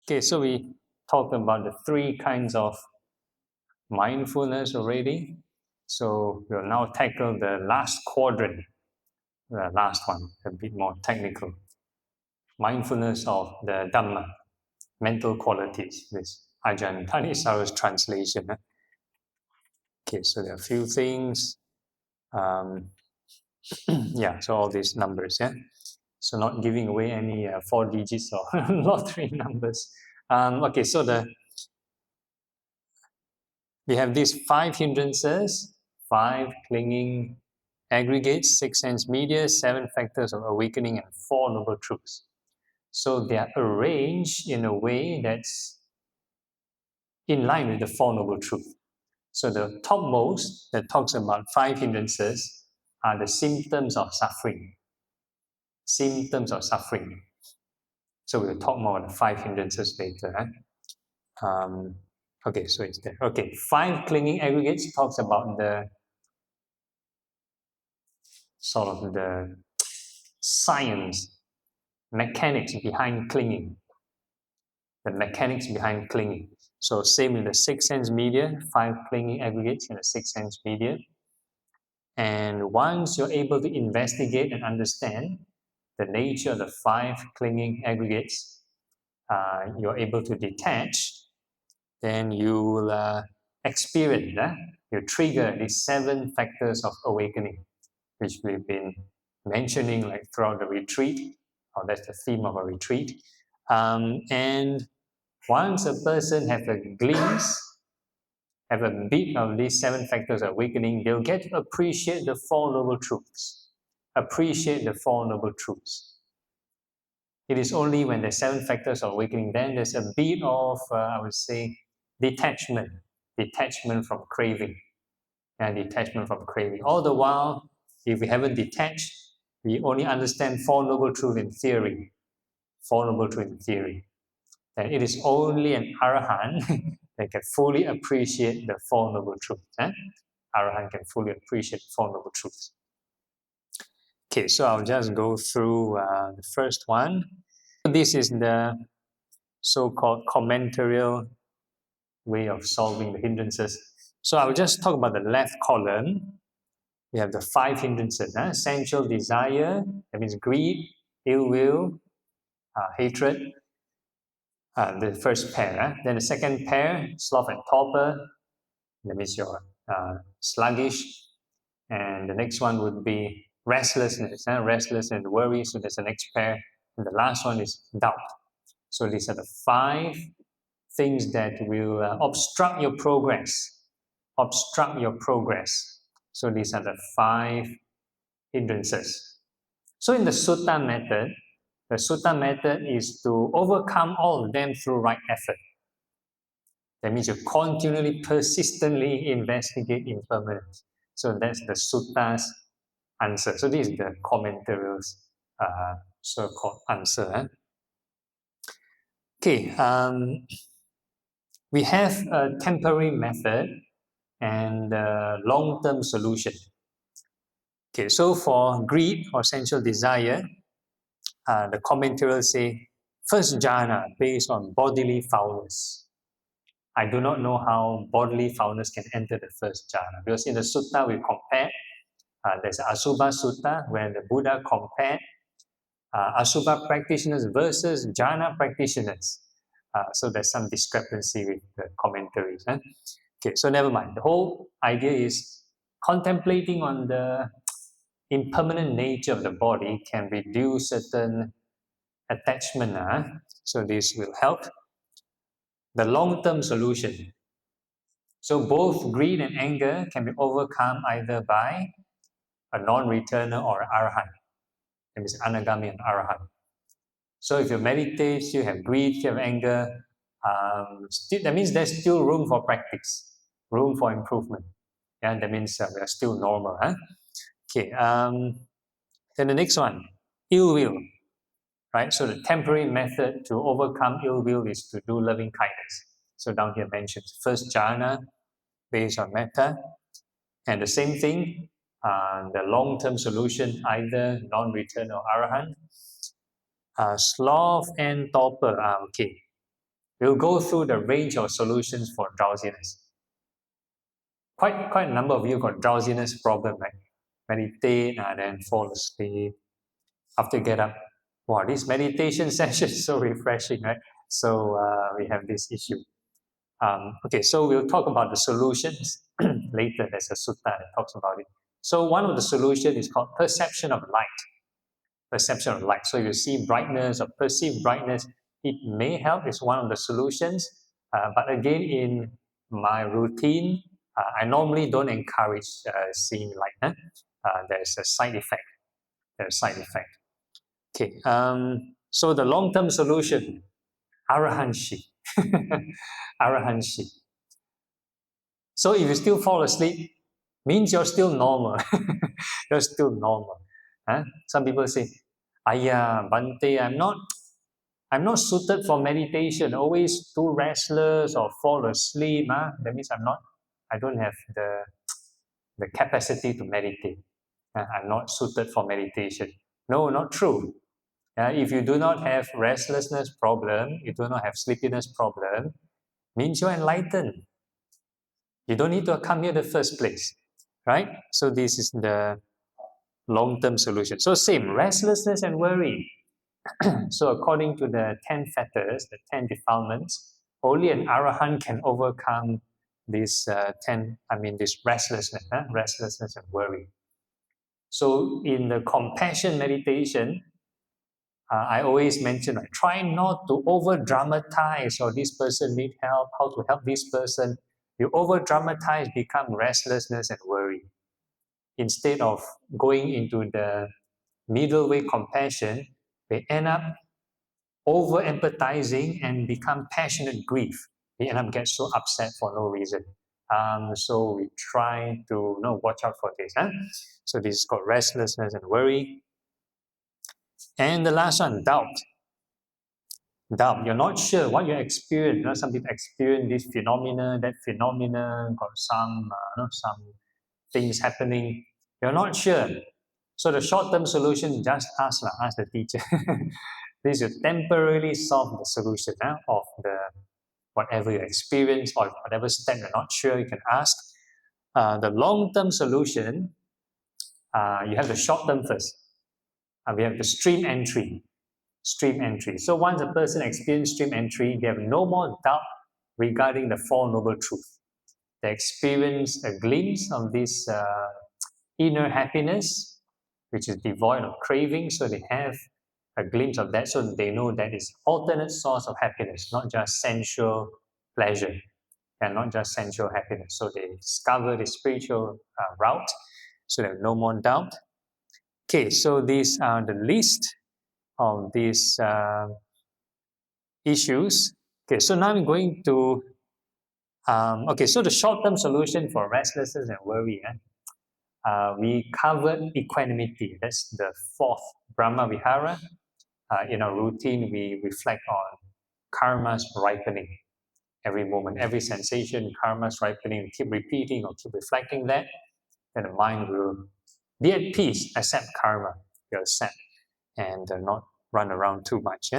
Okay, so we talked about the three kinds of mindfulness already. So we'll now tackle the last quadrant, the last one, a bit more technical. Mindfulness of the Dhamma, mental qualities, this Ajahn Thanissaro's translation. Okay, so there are a few things. Yeah, so all these numbers, yeah. So not giving away any 4 digits or lottery numbers. Okay, so we have these 5 hindrances, 5 clinging aggregates, 6 sense media, 7 factors of awakening, and 4 noble truths. So they are arranged in a way that's in line with the 4 noble truths. So the topmost that talks about 5 hindrances are the symptoms of suffering. Symptoms of suffering. So we'll talk more about the 5 hindrances later. Okay, so it's there. Okay, 5 clinging aggregates talks about the sort of the science, mechanics behind clinging. The mechanics behind clinging. So same in the 6 sense media, 5 clinging aggregates in the 6 sense media. And once you're able to investigate and understand the nature of the 5 clinging aggregates, you're able to detach, then you will experience, you trigger these 7 factors of awakening, which we've been mentioning like throughout the retreat, or that's the theme of our retreat. And once a person has a glimpse, have a bit of these 7 factors of awakening, they'll get to appreciate the 4 noble truths. Appreciate the 4 noble truths. It is only when the 7 factors of awakening, then there's a bit of, I would say, detachment from craving. And detachment from craving. All the while, if we haven't detached, we only understand 4 noble truths in theory. 4 noble truths in theory. And it is only an arahant that can fully appreciate the 4 noble truths. Arahant can fully appreciate 4 noble truths. Okay, so I'll just go through the first one. This is the so-called commentarial way of solving the hindrances. So I'll just talk about the left column. We have the 5 hindrances: sensual desire, that means greed, ill will, hatred. The first pair. Then the second pair, sloth and torpor, that means you're sluggish. And the next one would be restlessness, restless and worry. So that's the next pair. And the last one is doubt. So these are the 5 things that will obstruct your progress. Obstruct your progress. So these are the 5 hindrances. So in the sutta method, the sutta method is to overcome all of them through right effort. That means you continually, persistently investigate impermanence. So that's the sutta's answer. So this is the commentary's so-called answer. Okay, we have a temporary method and a long-term solution. Okay, so for greed or sensual desire, the commentaries say, first jhana based on bodily foulness. I do not know how bodily foulness can enter the first jhana, because in the sutta we compare, there's Asubha Sutta where the Buddha compared Asubha practitioners versus jhana practitioners. So there's some discrepancy with the commentaries. Okay, so never mind. The whole idea is contemplating on the impermanent nature of the body can reduce certain attachment. So this will help. The long-term solution. So both greed and anger can be overcome either by a non-returner or an arahant. That means anagami and arahant. So if you meditate, you have greed, you have anger, that means there's still room for practice, room for improvement. Yeah, that means we are still normal. Okay. Then the next one, ill will. Right. So the temporary method to overcome ill will is to do loving kindness. So down here mentions first jhana based on metta, and the same thing. The long-term solution, either non-return or arahant. Sloth and torpor. Okay. we'll go through the range of solutions for drowsiness. Quite a number of you got drowsiness problem, right? Meditate and then fall asleep. After you get up, wow, this meditation session is so refreshing, right? So we have this issue. Okay, so we'll talk about the solutions later. There's a sutta that talks about it. So one of the solutions is called perception of light. Perception of light. So you see brightness or perceive brightness. It may help. It's one of the solutions. But again, in my routine, I normally don't encourage seeing light. There's a side effect. There's a side effect. Okay. So the long-term solution, arahanshi. Arahanshi. So if you still fall asleep, means you're still normal. You're still normal. Some people say, "Ayya, Bante, I'm not suited for meditation. Always too restless or fall asleep. That means I don't have the capacity to meditate. I'm not suited for meditation." No, not true. If you do not have restlessness problem, you do not have sleepiness problem, means you're enlightened. You don't need to come here in the first place, right? So this is the long-term solution. So same, restlessness and worry. So according to the 10 fetters, the 10 defilements, only an arahant can overcome this this restlessness and worry. So in the compassion meditation, I always mention, try not to over-dramatize, or this person need help, how to help this person. You over-dramatize, become restlessness and worry. Instead of going into the middle way compassion, they end up over-empathizing and become passionate grief. They end up get so upset for no reason. So we try to watch out for this. So this is called restlessness and worry. And the last one, doubt. Doubt. You're not sure what you experience. Some people experience this phenomena, that phenomena, got some things happening. You're not sure. So the short-term solution, just ask the teacher. This will temporarily solve the solution of the whatever you experience or whatever step you're not sure. You can ask. The long-term solution, you have the short-term first. We have the stream entry. Stream entry. So once a person experiences stream entry, they have no more doubt regarding the Four Noble Truths. They experience a glimpse of this inner happiness, which is devoid of craving. So they have a glimpse of that, so they know that is alternate source of happiness, not just sensual pleasure, and not just sensual happiness. So they discover the spiritual route, so they have no more doubt. Okay, so these are the list of these issues. Okay, so now I'm going to so the short-term solution for restlessness and worry. We covered equanimity. That's the fourth Brahmavihara. In our routine, we reflect on karma's ripening. Every moment, every sensation, karma's ripening. We keep repeating or keep reflecting that, then the mind will be at peace, accept karma, you'll accept, and not run around too much.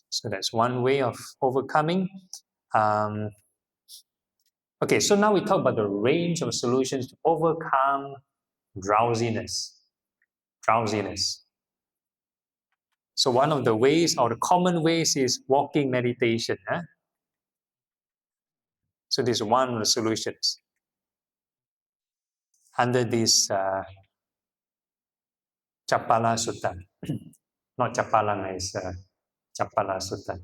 So that's one way of overcoming. Okay, so now we talk about the range of solutions to overcome drowsiness. Drowsiness. So one of the ways, or the common ways, is walking meditation. So this is one of the solutions. Under this Chapala Sutta. Not Chapalang, it's Chapala Sutta.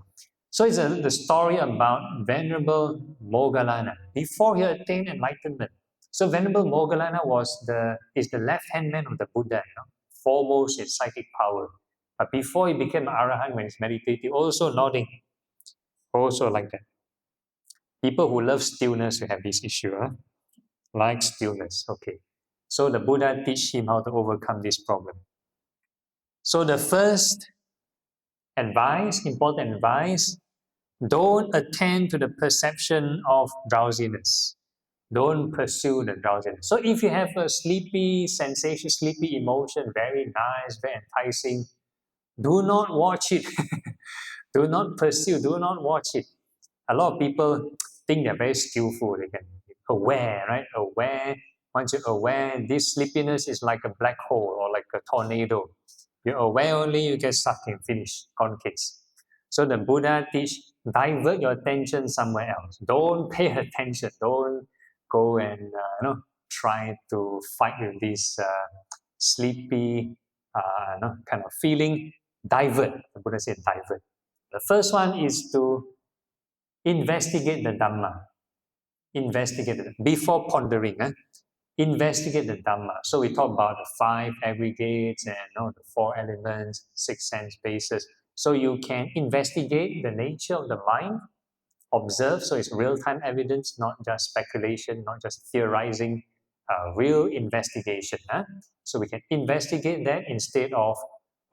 So it's the story about Venerable Moggallana before he attained enlightenment. So Venerable Moggallana is the left-hand man of the Buddha, foremost in psychic power. But before he became Arahant, when he's meditating, also nodding, also like that. People who love stillness will have this issue, like stillness. Okay, so the Buddha teach him how to overcome this problem. So the first advice, important advice, don't attend to the perception of drowsiness. Don't pursue the drowsiness. So if you have a sleepy sensation, sleepy emotion, very nice, very enticing, do not watch it. Do not pursue, do not watch it. A lot of people think they're very skillful. They can be aware, right? Aware. Once you're aware, this sleepiness is like a black hole or like a tornado. You're aware only, you get stuck in, finish, gone case. So the Buddha teach, divert your attention somewhere else. Don't pay attention. Don't go and try to fight with this sleepy kind of feeling. Divert. The Buddha said divert. The first one is to investigate the Dhamma. Investigate it before pondering. Investigate the Dhamma. So we talk about the 5 aggregates and the 4 elements, 6 sense bases. So you can investigate the nature of the mind, observe. So it's real-time evidence, not just speculation, not just theorizing, real investigation. So we can investigate that instead of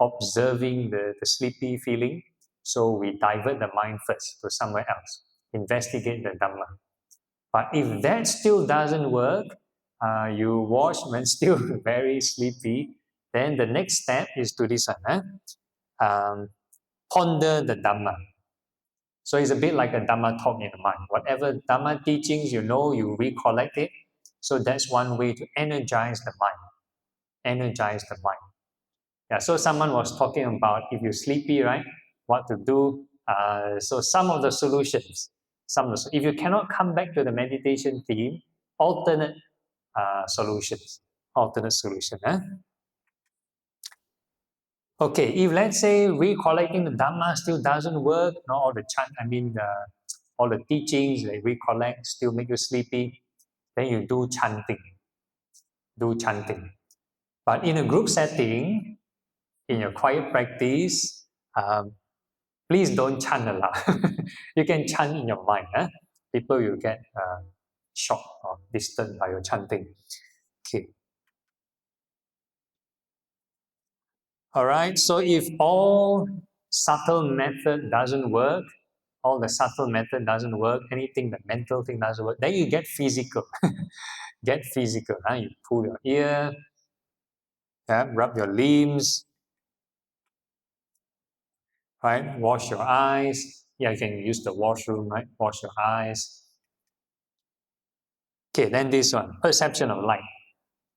observing the sleepy feeling. So we divert the mind first to somewhere else. Investigate the Dhamma. But if that still doesn't work, you watch when still very sleepy, then the next step is to this one. Ponder the Dhamma. So it's a bit like a Dhamma talk in the mind. Whatever Dhamma teachings you recollect it. So that's one way to energize the mind. Energize the mind. Yeah, so someone was talking about if you're sleepy, right, what to do. So some of the solutions, if you cannot come back to the meditation theme, alternate solutions. Alternate solution. Okay, if let's say recollecting the Dhamma still doesn't work, all the all the teachings they recollect still make you sleepy, then you do chanting. Do chanting. But in a group setting, in your quiet practice, please don't chant aloud. You can chant in your mind. People will get shocked or disturbed by your chanting. Okay. All right. So if all subtle method doesn't work, anything the mental thing doesn't work, then you get physical. Get physical. You pull your ear, rub your limbs, right? Wash your eyes. Yeah, you can use the washroom, right? Wash your eyes. Okay, then this one, perception of light.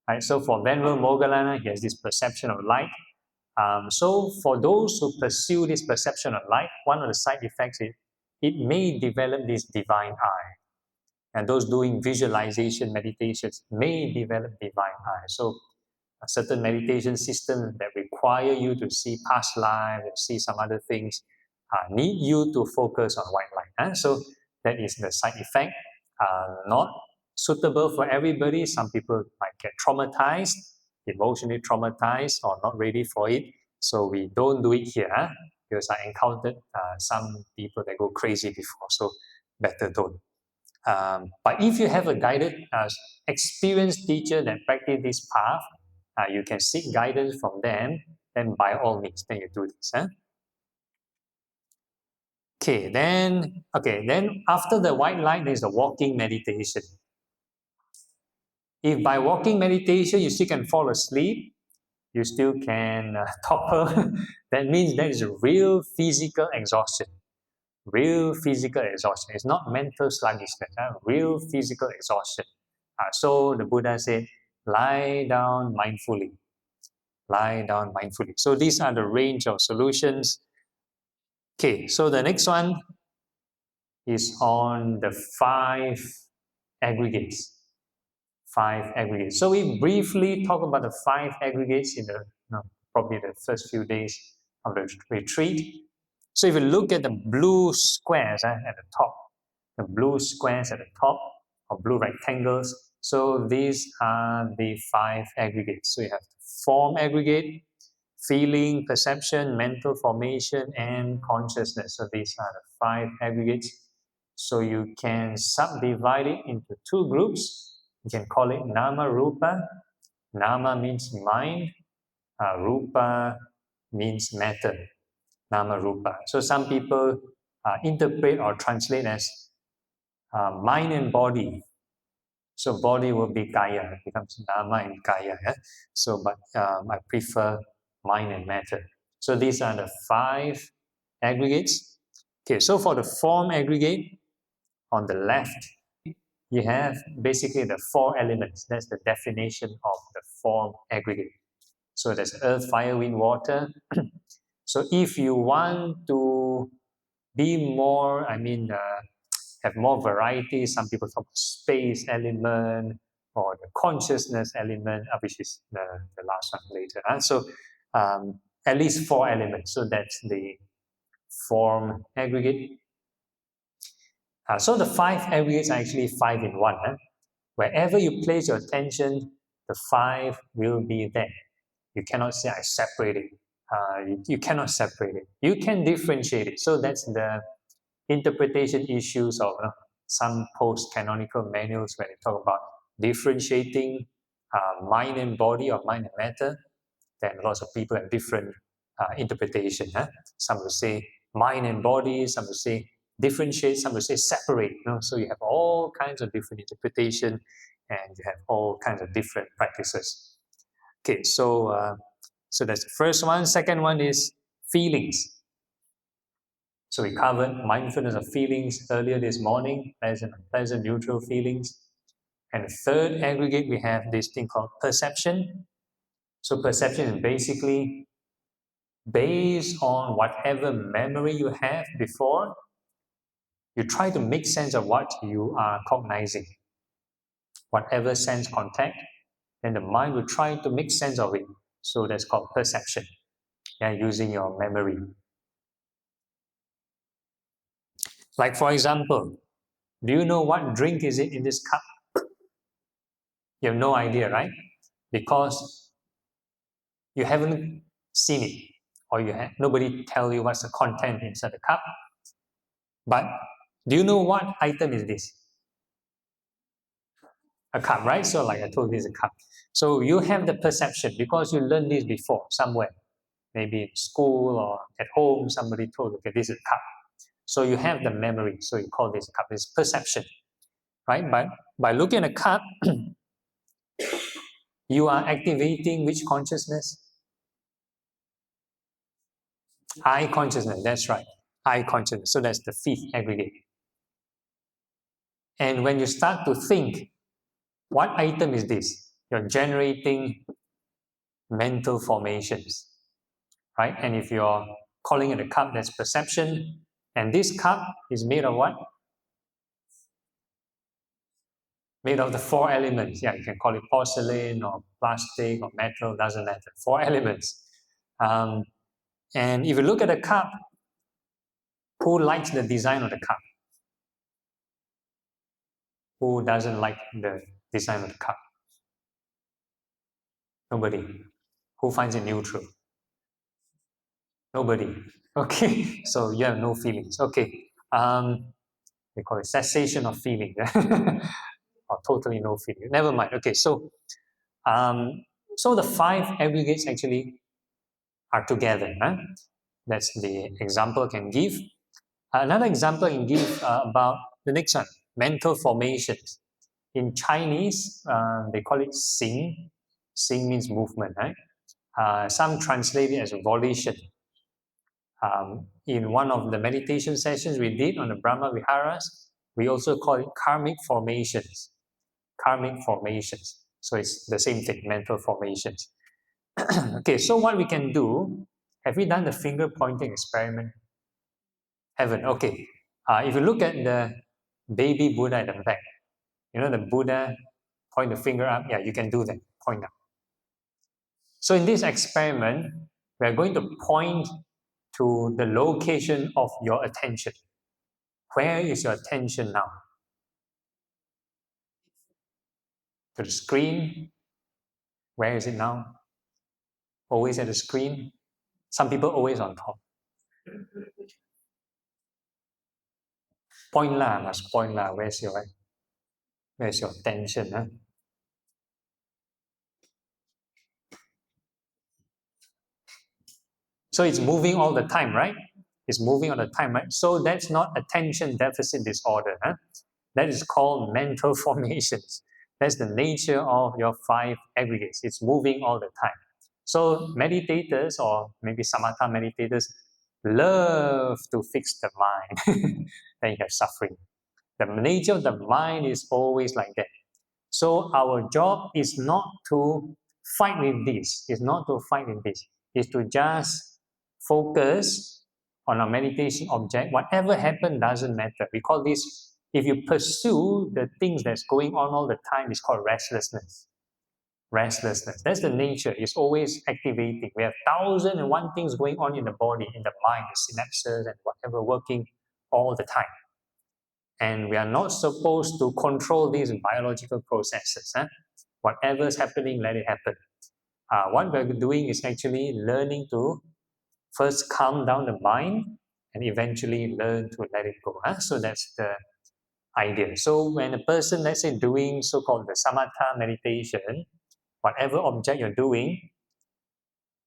Right? So for Venerable Moggallana, he has this perception of light. So for those who pursue this perception of light, one of the side effects is it may develop this divine eye. And those doing visualization meditations may develop divine eye. So a certain meditation system that require you to see past life, and see some other things, need you to focus on white light. So that is the side effect. Not suitable for everybody. Some people might get traumatized, emotionally traumatized, or not ready for it. So we don't do it here, because I encountered some people that go crazy before. So better don't. But if you have a guided, experienced teacher that practice this path, you can seek guidance from them. Then by all means, then you do this. Then after the white light, there's the walking meditation. If by walking meditation you still can fall asleep, you still can topple, that means that is real physical exhaustion. Real physical exhaustion. It's not mental sluggishness, real physical exhaustion. So the Buddha said, lie down mindfully. Lie down mindfully. So these are the range of solutions. So the next one is on the 5 aggregates. 5 aggregates. So we briefly talk about the 5 aggregates in probably the first few days of the retreat. So if you look at the blue squares at the top, the blue squares at the top, or blue rectangles, so these are the 5 aggregates. So you have the form aggregate, feeling, perception, mental formation, and consciousness. So these are the 5 aggregates. So you can subdivide it into 2 groups. You can call it Nama Rupa. Nama means mind. Rupa means matter. Nama Rupa. So some people interpret or translate as mind and body. So body will be Kaya. It becomes Nama and Kaya. So but I prefer mind and matter. So these are the 5 aggregates. So for the form aggregate, on the left, you have basically the 4 elements. That's the definition of the form aggregate. So there's earth, fire, wind, water. So if you want to be more, have more variety, some people talk space element or the consciousness element, which is the last one later. So at least 4 elements. So that's the form aggregate. So the 5 aggregates are actually 5 in 1. Wherever you place your attention, the 5 will be there. You cannot say I separate it. You cannot separate it. You can differentiate it. So that's the interpretation issues of some post-canonical manuals when they talk about differentiating mind and body or mind and matter. Then lots of people have different interpretation. Some will say mind and body, some will say differentiate, some will say separate. So you have all kinds of different interpretation and you have all kinds of different practices. Okay, so that's the first one. Second one is feelings. So we covered mindfulness of feelings earlier this morning, pleasant, unpleasant, neutral feelings. And the third aggregate, we have this thing called perception. So perception is basically based on whatever memory you have before, you try to make sense of what you are cognizing. Whatever sense contact, then the mind will try to make sense of it. So that's called perception, using your memory. Like for example, do you know what drink is it in this cup? You have no idea, right? Because you haven't seen it, or nobody tell you what's the content inside the cup. But do you know what item is this? A cup, right? So like I told you, it's a cup. So you have the perception because you learned this before somewhere. Maybe in school or at home, somebody told you, okay, this is a cup. So you have the memory, so you call this a cup. It's perception, right? But by looking at a cup, you are activating which consciousness? Eye consciousness, that's right. Eye consciousness. So that's the 5th aggregate. And when you start to think, what item is this? You're generating mental formations, right? And if you're calling it a cup, that's perception. And this cup is made of what? Made of the 4 elements. Yeah, you can call it porcelain or plastic or metal, doesn't matter. 4 elements. And if you look at the cup, who likes the design of the cup? Who doesn't like the design of the cup? Nobody. Who finds it neutral? Nobody. Okay, so you have no feelings. Okay, they call it cessation of feeling. Or totally no feeling. Never mind. Okay, so the 5 aggregates actually are together. That's the example I can give. Another example I can give about the next one, mental formations. In Chinese, they call it xing. Xing means movement, right? Some translate it as volition. In one of the meditation sessions we did on the Brahmaviharas, we also call it karmic formations. Karmic formations. So it's the same thing, mental formations. Okay, so what we can do, have we done the finger pointing experiment? Haven't. Okay. If you look at the baby Buddha at the back, the Buddha point the finger up. Yeah, you can do that. Point up. So in this experiment, we are going to point to the location of your attention. Where is your attention now? To the screen? Where is it now? Always at the screen? Some people always on top. Point lah, must point lah. Where's your attention? So it's moving all the time, right? It's moving all the time, right? So that's not attention deficit disorder. That is called mental formations. That's the nature of your 5 aggregates. It's moving all the time. So meditators or maybe samatha meditators love to fix the mind. Then you have suffering. The nature of the mind is always like that. So our job is not to fight with this. It's not to fight with this. It's to just focus on our meditation object. Whatever happens doesn't matter. We call this, if you pursue the things that's going on all the time, it's called restlessness. Restlessness. That's the nature. It's always activating. We have 1,001 things going on in the body, in the mind, the synapses and whatever working all the time. And we are not supposed to control these biological processes. Whatever's happening, let it happen. What we're doing is actually learning to first calm down the mind and eventually learn to let it go. So that's the idea. So when a person, let's say, doing so-called the samatha meditation, whatever object you're doing,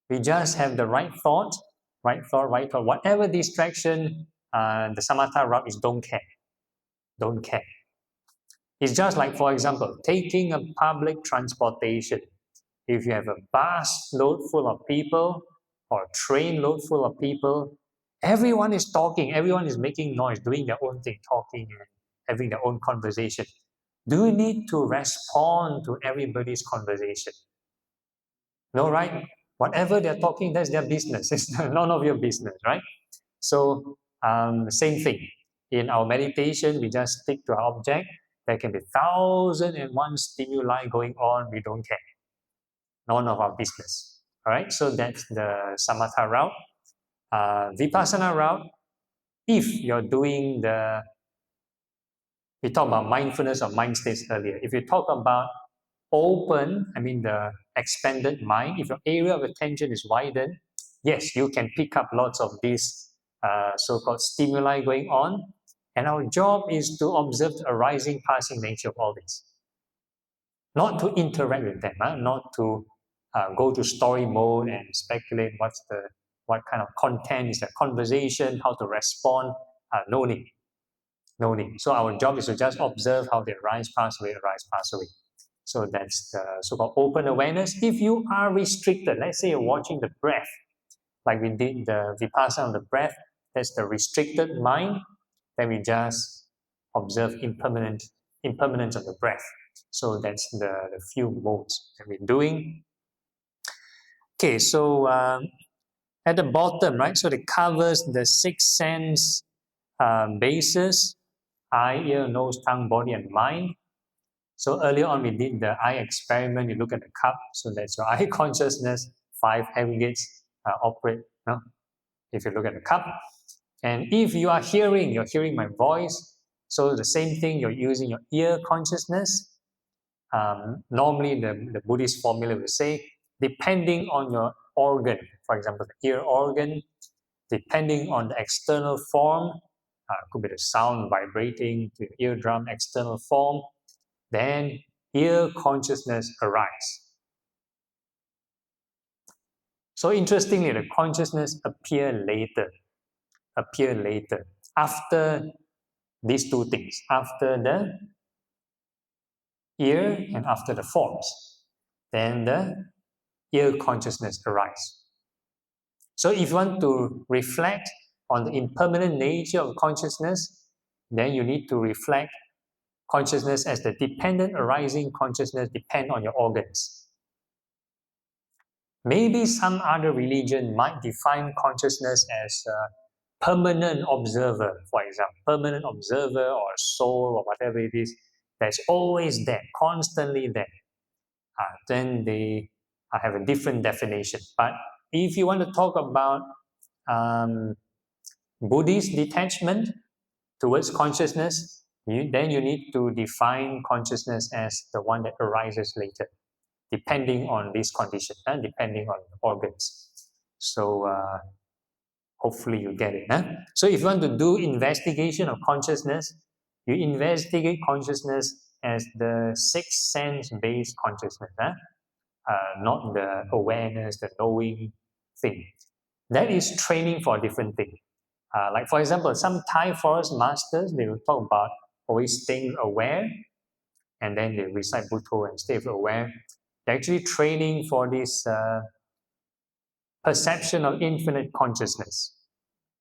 we just have the right thought. Whatever distraction, the samatha route is don't care. Don't care. It's just like, for example, taking a public transportation. If you have a bus load full of people or a train load full of people, everyone is talking, everyone is making noise, doing their own thing, talking and having their own conversation. Do you need to respond to everybody's conversation? No, right? Whatever they're talking, that's their business. It's none of your business, right? So, same thing. In our meditation, we just stick to our object. There can be 1,001 stimuli going on. We don't care. None of our business. All right. So that's the samatha route. Vipassana route. If you're doing we talked about mindfulness or mind states earlier. If you talk about the expanded mind, if your area of attention is widened, yes, you can pick up lots of these so-called stimuli going on. And our job is to observe the arising, passing nature of all this. Not to interact with them, not to go to story mode and speculate what kind of content is the conversation, how to respond. No need. No need. So our job is to just observe how they arise, pass away, arise, pass away. So that's the so-called open awareness. If you are restricted, let's say you're watching the breath, like we did the vipassana on the breath, that's the restricted mind, then we just observe impermanence of the breath. So that's the few modes that we're doing. Okay, so at the bottom, right, so it covers the 6 sense bases, eye, ear, nose, tongue, body, and mind. So earlier on, we did the eye experiment. You look at the cup, so that's your eye consciousness. 5 aggregates operate. No? If you look at the cup, and if you are hearing, you're hearing my voice. So the same thing, you're using your ear consciousness. Normally, the Buddhist formula will say, depending on your organ, for example, the ear organ, depending on the external form, could be the sound vibrating to your eardrum, external form, then ear consciousness arises. So interestingly, the consciousness appear later after these two things, after the ear and after the forms, then the ear consciousness arises. So if you want to reflect on the impermanent nature of consciousness, then you need to reflect consciousness as the dependent arising consciousness depend on your organs. Maybe some other religion might define consciousness as a permanent observer, for example, permanent observer or soul or whatever it is, that's always there, constantly there. Then they have a different definition. But if you want to talk about Buddhist detachment towards consciousness, then you need to define consciousness as the one that arises later, depending on this condition, depending on organs. So hopefully you get it. So if you want to do investigation of consciousness, you investigate consciousness as the 6 sense-based consciousness, not the awareness, the knowing thing. That is training for a different thing. Like for example, some Thai forest masters, they will talk about always staying aware, and then they recite Bhutto and stay aware. They're actually training for this perception of infinite consciousness.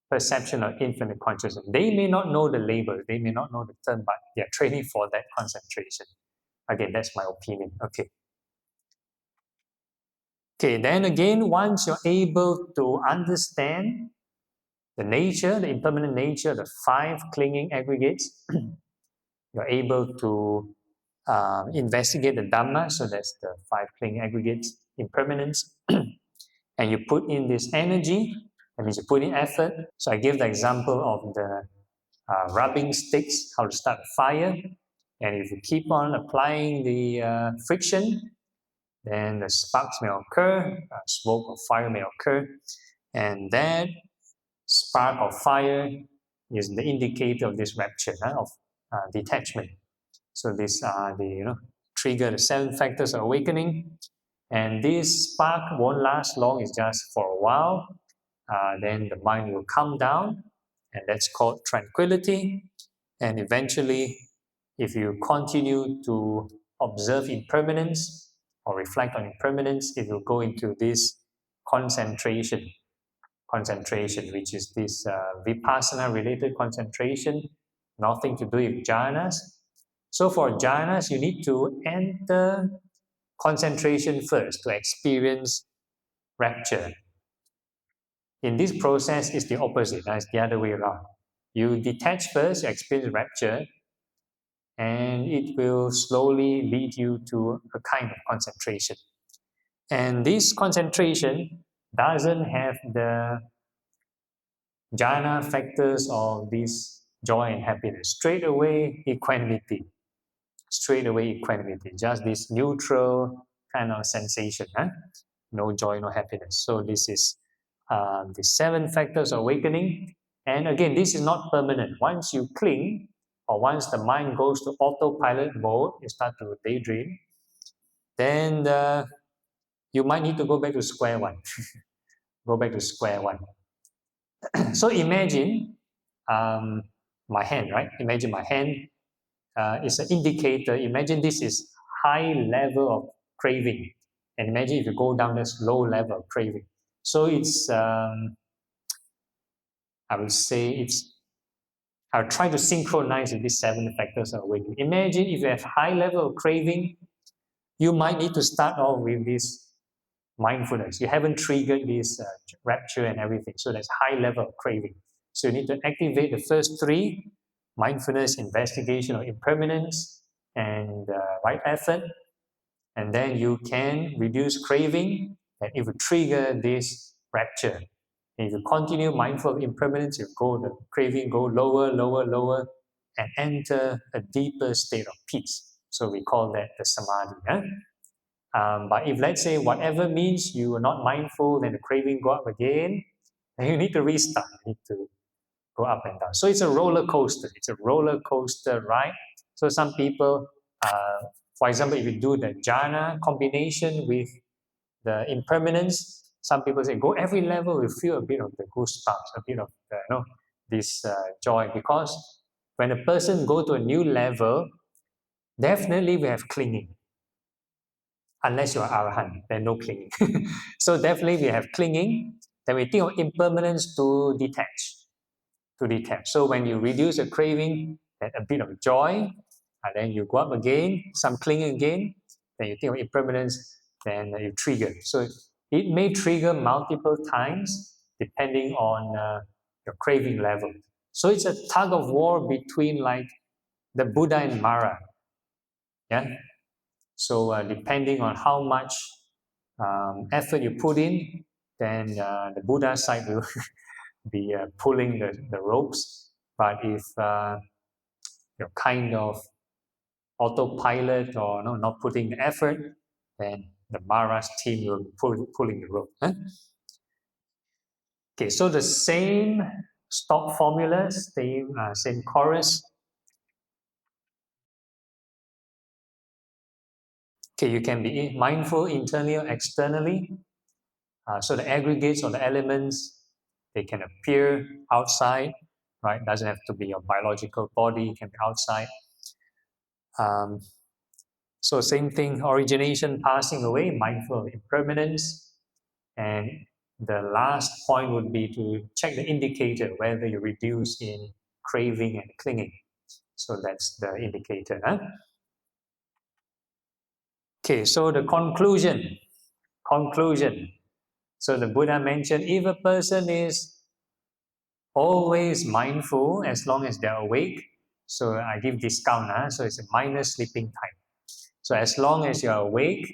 perception of infinite consciousness. They may not know the label, they may not know the term, but they are training for that concentration. Again, that's my opinion. Okay, then again, once you're able to understand the nature, the impermanent nature, the 5 clinging aggregates, you're able to investigate the Dhamma, so that's the 5 clinging aggregates, impermanence, and you put in this energy, that means you put in effort. So I give the example of the rubbing sticks, how to start a fire, and if you keep on applying the friction, then the sparks may occur, smoke or fire may occur, and that spark of fire is the indicator of this rapture, of detachment. So these are the trigger the 7 factors of awakening, and this spark won't last long. It's just for a while. Then the mind will calm down, and that's called tranquility. And eventually, if you continue to observe impermanence or reflect on impermanence, it will go into this concentration, which is this vipassana-related concentration, nothing to do with jhanas. So for jhanas, you need to enter concentration first to experience rapture. In this process, it's the opposite. It's the other way around. You detach first, you experience rapture, and it will slowly lead you to a kind of concentration. And this concentration doesn't have the jhana factors of this joy and happiness. Straight away equanimity, just this neutral kind of sensation, no joy, no happiness. So this is the 7 factors of awakening. And again, this is not permanent. Once you cling, or once the mind goes to autopilot mode, you start to daydream, then you might need to go back to square one. So imagine my hand, right? Imagine my hand is an indicator. Imagine this is high level of craving, and imagine if you go down this low level of craving. So it's I would say I'll try to synchronize with these 7 factors of awakening. Imagine if you have high level of craving, you might need to start off with this mindfulness. You haven't triggered this rapture and everything, so there's high level of craving. So you need to activate the first 3, mindfulness, investigation of impermanence, and right effort, and then you can reduce craving, and it will trigger this rapture. And if you continue mindful of impermanence, the craving go lower, and enter a deeper state of peace. So we call that the samadhi. But if, let's say, whatever means you are not mindful, then the craving go up again, then you need to restart. You need to go up and down. So it's a roller coaster. It's a roller coaster ride. So some people, for example, if you do the jhana combination with the impermanence, some people say go every level, you feel a bit of the goosebumps, a bit of this joy, because when a person go to a new level, definitely we have clinging. Unless you are arahant, then no clinging. So definitely we have clinging. Then we think of impermanence to detach. So when you reduce the craving, then a bit of joy, and then you go up again, some clinging again, then you think of impermanence, then you trigger. So it may trigger multiple times depending on your craving level. So it's a tug of war between like the Buddha and Mara. Yeah. So depending on how much effort you put in, then the Buddha side will be pulling the ropes. But if you're kind of autopilot or not putting the effort, then the Mara's team will be pulling the rope. Okay, so the same stock formula, same chorus. Okay, you can be mindful internally or externally. So the aggregates or the elements, they can appear outside, right? Doesn't have to be your biological body, it can be outside. So same thing, origination, passing away, mindful of impermanence, and the last point would be to check the indicator whether you reduce in craving and clinging. So that's the indicator. Huh? Okay, so the conclusion. So the Buddha mentioned if a person is always mindful as long as they're awake, so I give discount, so it's a minus sleeping time. So as long as you're awake,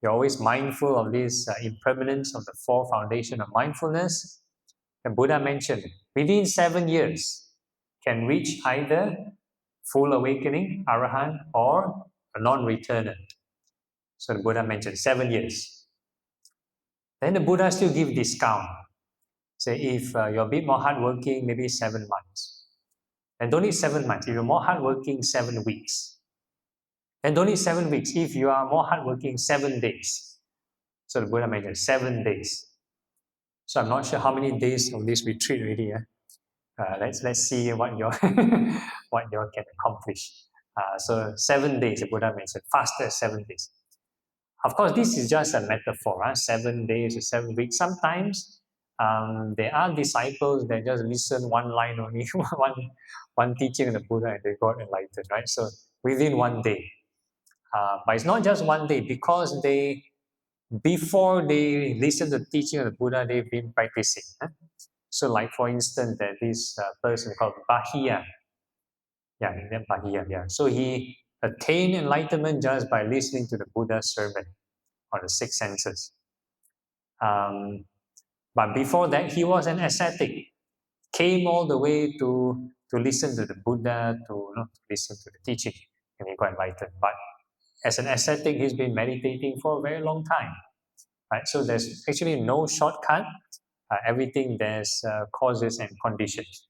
you're always mindful of this impermanence of the four foundation of mindfulness. The Buddha mentioned within 7 years can reach either full awakening, arahant, or a non-returner. So the Buddha mentioned 7 years. Then the Buddha still give discount. Say if you're a bit more hardworking, maybe 7 months. And don't need 7 months. If you're more hardworking, 7 weeks. And don't need 7 weeks. If you are more hardworking, 7 days. So the Buddha mentioned 7 days. So I'm not sure how many days of this retreat already. Let's see what you what you can accomplish. So 7 days, the Buddha mentioned, faster 7 days. Of course, this is just a metaphor. 7 days or 7 weeks. Sometimes there are disciples that just listen one line only, one teaching of the Buddha, and they got enlightened. Right. So within 1 day. But it's not just 1 day because before they listen to the teaching of the Buddha, they've been practicing. So, like for instance, there's this person called Bahia. Bahia. So he attained enlightenment just by listening to the Buddha's sermon on the 6 senses. But before that, he was an ascetic. Came all the way to listen to the Buddha, to listen to the teaching, and he got enlightened. But as an ascetic, he's been meditating for a very long time. Right? So there's actually no shortcut. Everything there's causes and conditions.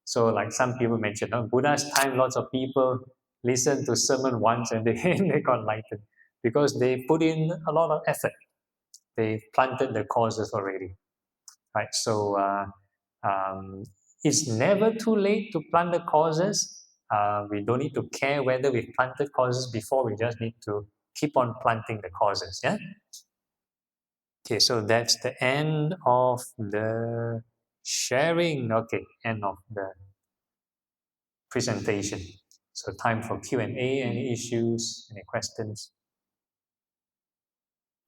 So like some people mentioned, Buddha's time, lots of people listen to sermon once and they got enlightened because they put in a lot of effort. They planted the causes already. Right? So it's never too late to plant the causes. We don't need to care whether we've planted causes before. We just need to keep on planting the causes. Yeah. Okay, so that's the end of the sharing. Okay, end of the presentation. So time for Q&A, any issues, any questions?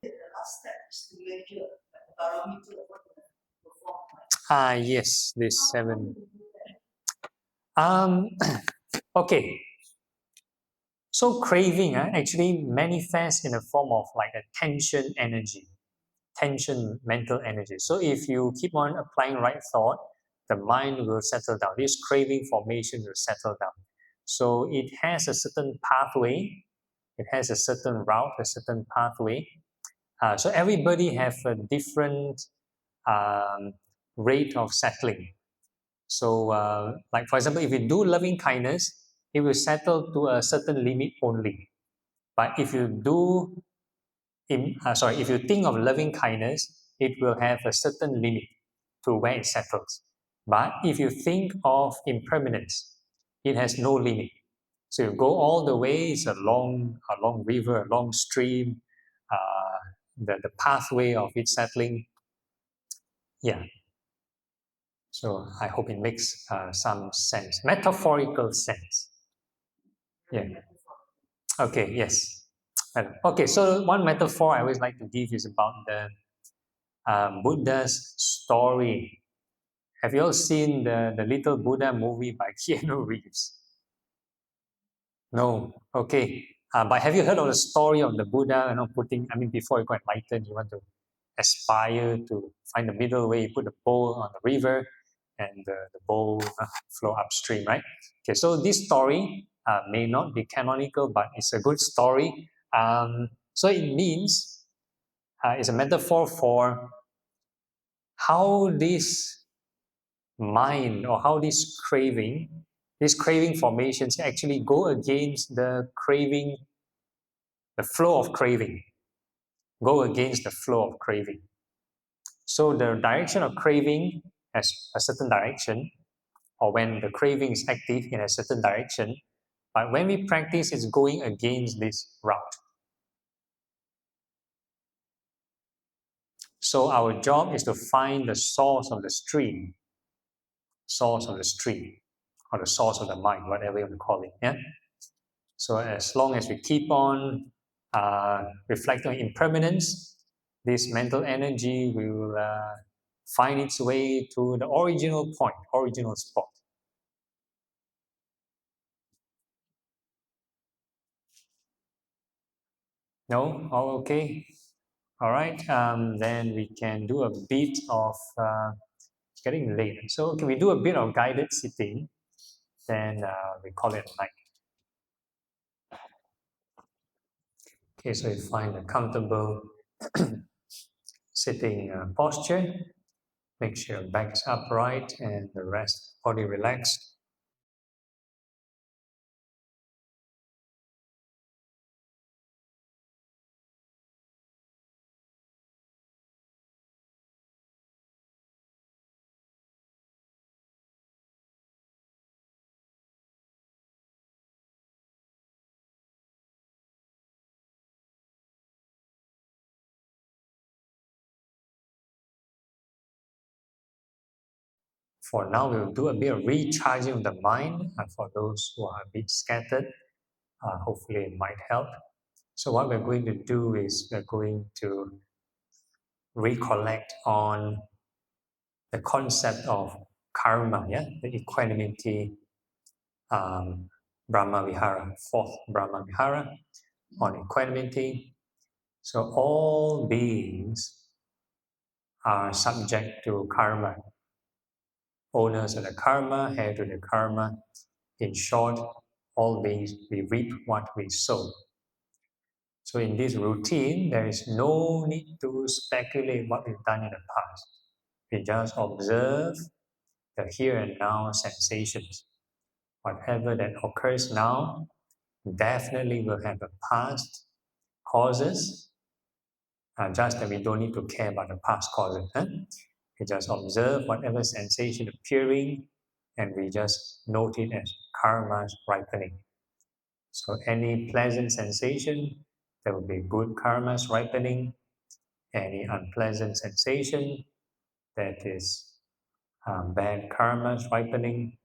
The last step is to measure the parameter of what you perform. Yes, this 7. Okay. So craving actually manifests in a form of like a tension energy. Tension, mental energy. So if you keep on applying right thought, the mind will settle down. This craving formation will settle down. So it has a certain pathway, it has a certain route, a certain pathway. So everybody have a different rate of settling. So like for example, if you do loving kindness, it will settle to a certain limit only. But if you do if you think of loving kindness, it will have a certain limit to where it settles. But if you think of impermanence, it has no limit. So you go all the way, it's a long river, a long stream, the pathway of it settling. Yeah. So I hope it makes some sense, metaphorical sense. Yeah. Okay, yes. Okay, so one metaphor I always like to give is about the Buddha's story. Have you all seen the Little Buddha movie by Keanu Reeves? No. Okay. But have you heard of the story of the Buddha? Before he got enlightened, you want to aspire to find the middle way. You put the bowl on the river, and the bowl flow upstream, right? Okay. So this story may not be canonical, but it's a good story. So it means it's a metaphor for how this mind or how these craving formations actually go against the craving, the flow of craving, go against the flow of craving. So the direction of craving has a certain direction, or when the craving is active in a certain direction, but when we practice, it's going against this route. So our job is to find the source of the stream, or the source of the mind, whatever you want to call it. Yeah. So as long as we keep on reflecting on impermanence, this mental energy will find its way to the original point, original spot. No? All okay? All right. Then we can do a bit of, it's getting late. So can we do a bit of guided sitting? Then we call it a night. Okay, so you find a comfortable sitting posture. Make sure your back is upright and the rest body relaxed. For now, we'll do a bit of recharging of the mind. For those who are a bit scattered, hopefully it might help. So what we're going to do is we're going to recollect on the concept of karma, yeah, the equanimity, Brahmavihara, fourth Brahmavihara on equanimity. So all beings are subject to karma, owners of the karma, heir to the karma. In short, all beings, we reap what we sow. So in this routine, there is no need to speculate what we've done in the past. We just observe the here and now sensations. Whatever that occurs now definitely will have a past causes, just that we don't need to care about the past causes. Huh? We just observe whatever sensation appearing and we just note it as karma's ripening. So any pleasant sensation, there will be good karmas ripening. Any unpleasant sensation, that is bad karmas ripening.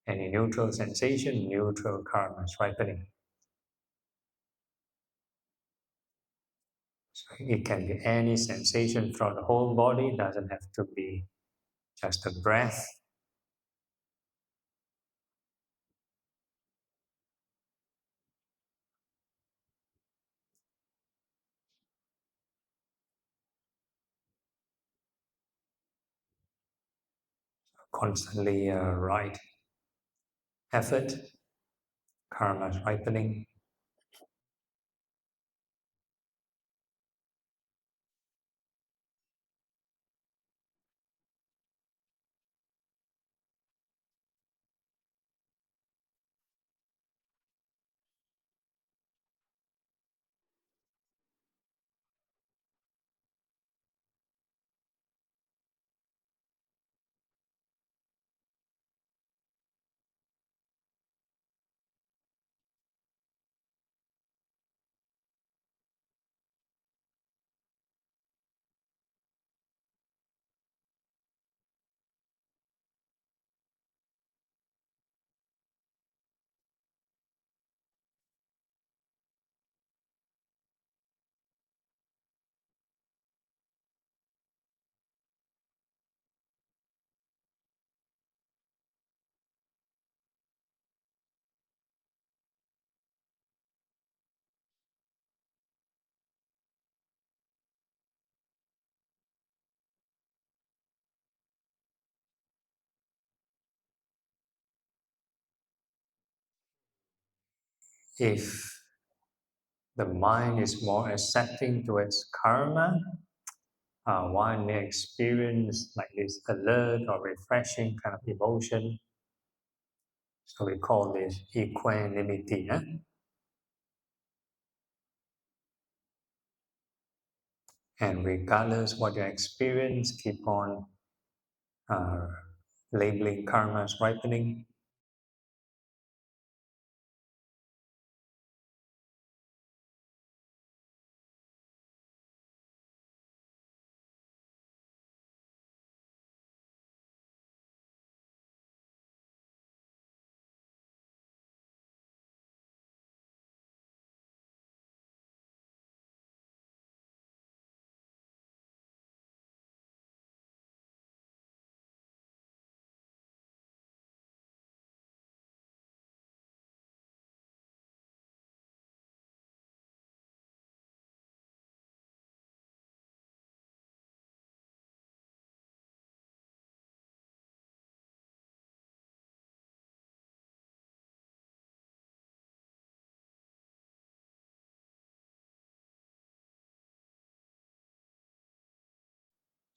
Any neutral sensation, neutral karmas ripening. So it can be any sensation throughout the whole body, doesn't have to be just a breath. Constantly right effort, karma's ripening. If the mind is more accepting towards karma, one may experience like this alert or refreshing kind of emotion. So we call this equanimity. And regardless what you experience, keep on uh, labeling karma as ripening.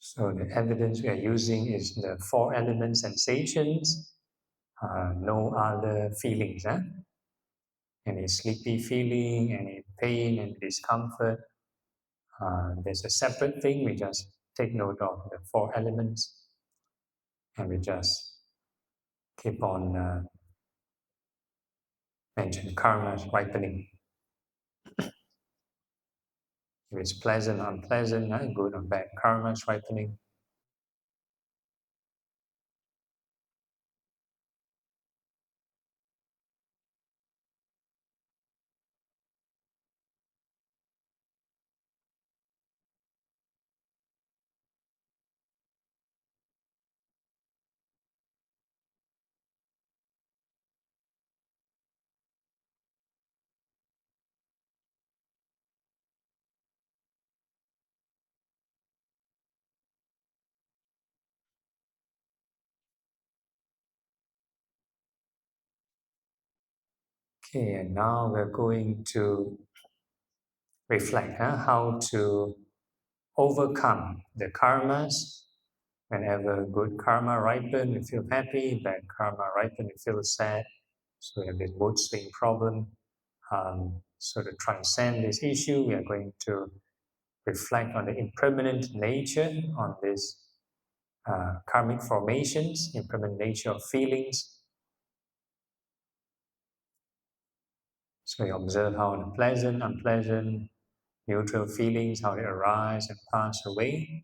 So the evidence we are using is the four element sensations, no other feelings. Any sleepy feeling, any pain and discomfort. There's a separate thing, we just take note of the four elements and we just keep on mention karma ripening. If it's pleasant, unpleasant, good or bad, karma ripening. Okay, and now we're going to reflect how to overcome the karmas. Whenever good karma ripen, you feel happy, bad karma ripen, you feel sad. So we have this mood swing problem. So to transcend this issue, we are going to reflect on the impermanent nature, on this karmic formations, impermanent nature of feelings. So we observe how the pleasant, unpleasant, neutral feelings, how they arise and pass away.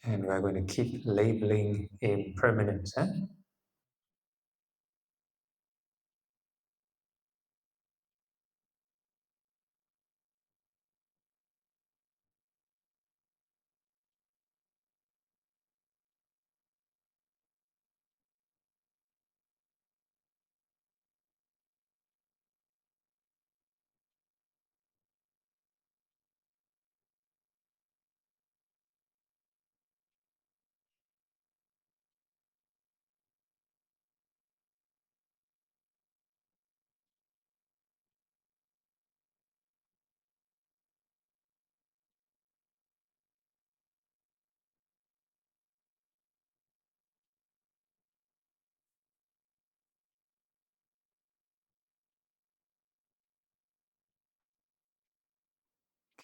And we're going to keep labeling impermanence.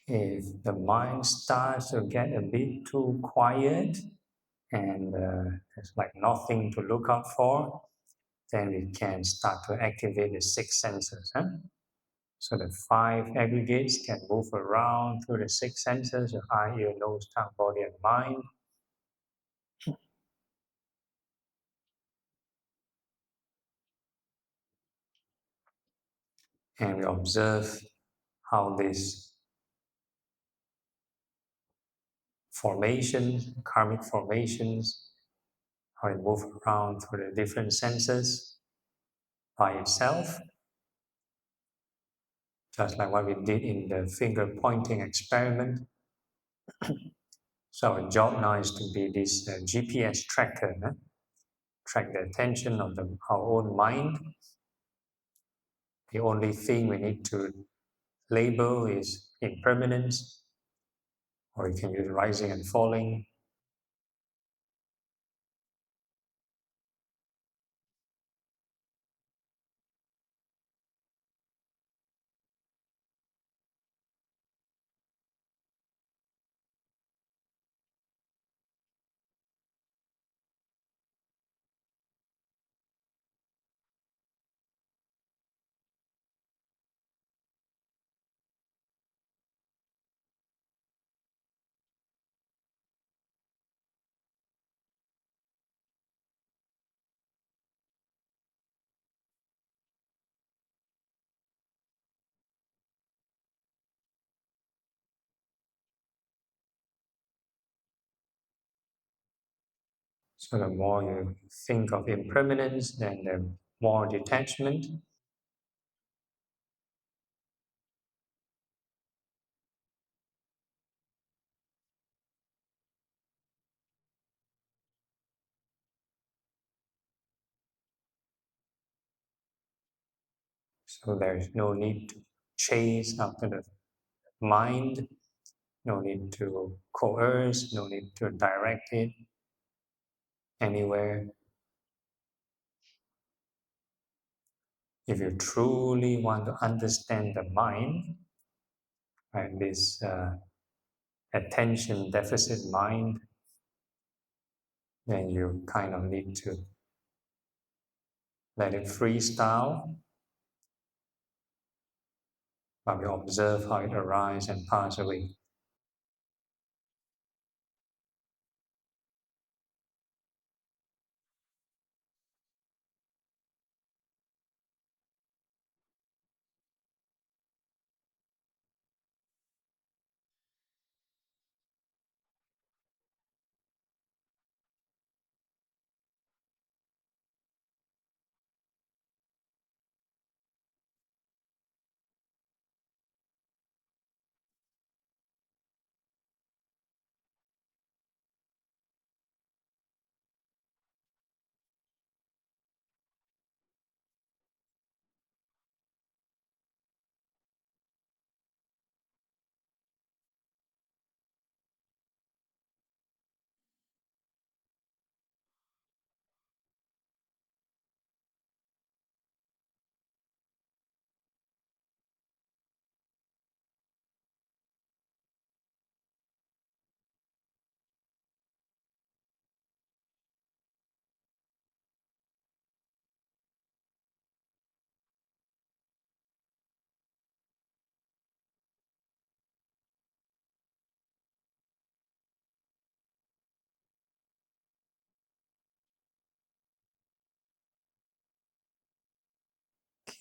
If the mind starts to get a bit too quiet and there's like nothing to look out for, then we can start to activate the six senses. So the five aggregates can move around through the six senses, your eye, ear, nose, tongue, body, and mind. And we observe how these formations, karmic formations, how it move around through the different senses by itself, just like what we did in the finger pointing experiment. So our job now is to be this GPS tracker, track the attention of our own mind. The only thing we need to label is impermanence, or you can use rising and falling. So the more you think of impermanence, then the more detachment. So there is no need to chase after the mind, no need to coerce, no need to direct it anywhere. If you truly want to understand the mind, right, this attention deficit mind, then you kind of need to let it freestyle, but you observe how it arises and passes away.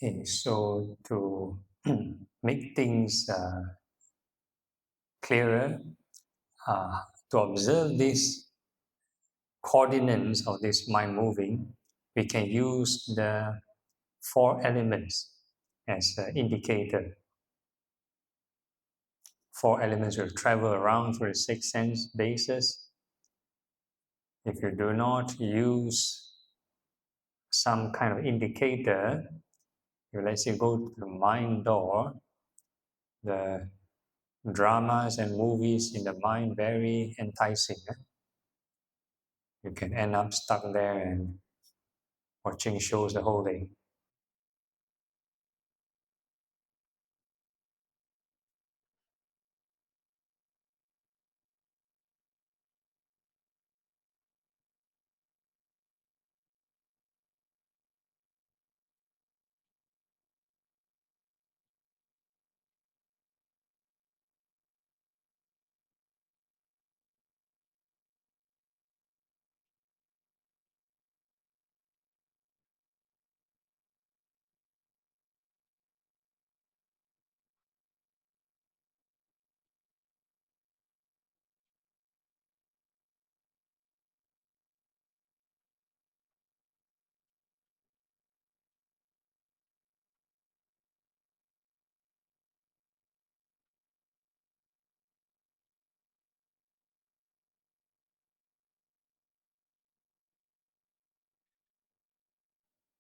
Okay, so to make things clearer, to observe these coordinates of this mind moving, we can use the four elements as an indicator. Four elements will travel around through the six sense bases. If you do not use some kind of indicator, you let's say go to the mind door, the dramas and movies in the mind very enticing. You can end up stuck there and watching shows the whole day.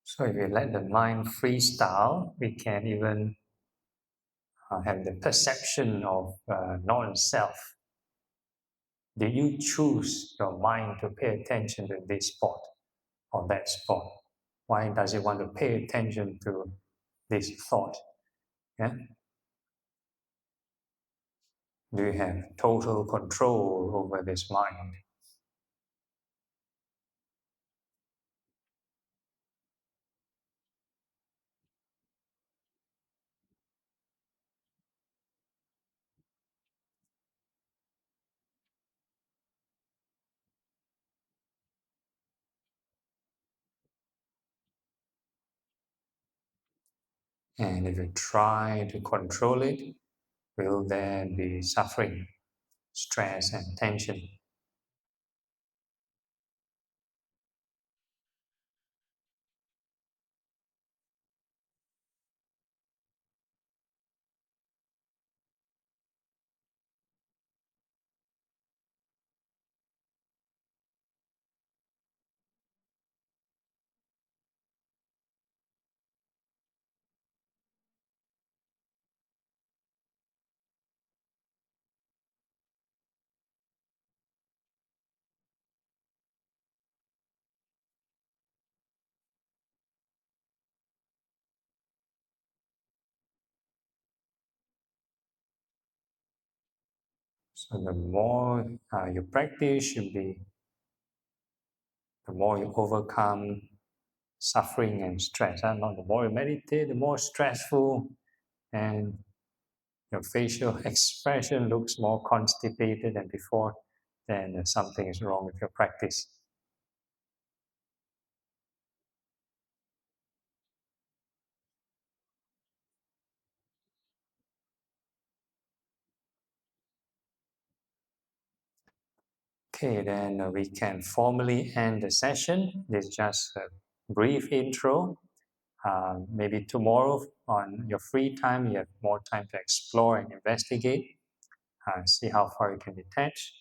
So if we let the mind freestyle, we can even have the perception of non-self. Did you choose your mind to pay attention to this spot or that spot? Why does it want to pay attention to this thought? Yeah? Do you have total control over this mind? And if you try to control it, will there be suffering, stress, and tension? So the more you practice, the more you overcome suffering and stress. Not the more you meditate, the more stressful, and your facial expression looks more constipated than before. Then something is wrong with your practice. Okay, then we can formally end the session. This is just a brief intro. Maybe tomorrow on your free time, you have more time to explore and investigate, see how far you can detach.